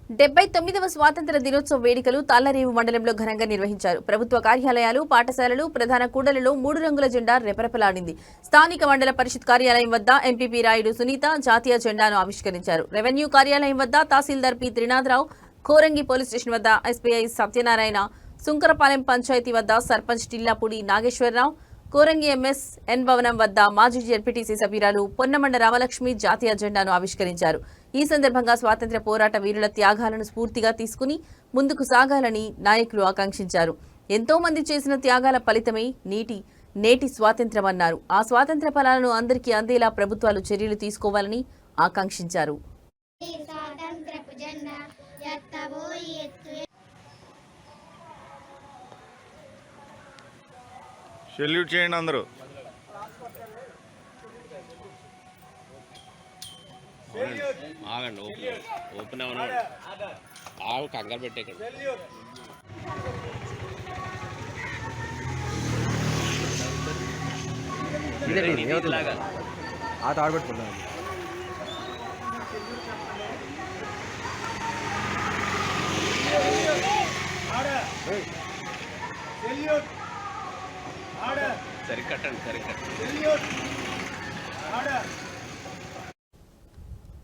79వ స్వాతంత్ర దినోత్సవ వేడుకలు తాళ్లరేవు మండలంలో ఘనంగా నిర్వహించారు. ప్రభుత్వ కార్యాలయాలు, పాఠశాలలు, ప్రధాన కూడళ్లలో 3 రంగుల జెండా రెపరెపలాడింది. స్థానిక మండల పరిషత్ కార్యాలయం వద్ద ఎంపీపీ రాయుడు సునీత జాతీయ జెండాను ఆవిష్కరించారు. రెవెన్యూ కార్యాలయం వద్ద tahsildar P Trinatharao, Korangi police station వద్ద ఎస్పీఐ సత్యనారాయణ, సుంకరపాలెం పంచాయతీ వద్ద సర్పంచ్ టిల్లాపూడి నాగేశ్వరరావు, కోరంగి ఎంఎస్ ఎన్ భవనం వద్ద మాజీ జెడ్పీటీసీ సభ్యురాలు పొన్నమండ రామలక్ష్మి జాతీయ జెండాను ఆవిష్కరించారు. ఈ సందర్భంగా స్వాతంత్ర్య పోరాట వీరుల త్యాగాలను స్ఫూర్తిగా తీసుకుని ముందుకు సాగాలని నాయకులు ఆకాంక్షించారు. ఎంతో మంది చేసిన త్యాగాల ఫలితమే నేటి స్వాతంత్ర్యమన్నారు. ఆ స్వాతంత్ర్య ఫలాలను అందరికీ అందేలా ప్రభుత్వాలు చర్యలు తీసుకోవాలని ఆకాంక్షించారు. సెల్యూట్ చేయండి అందరూ. ఆగండి, ఓపెన్ అవ్వను, ఆగు, కంగారు పెట్టే తాడబెట్టుకున్నాను. సరికట్టండి.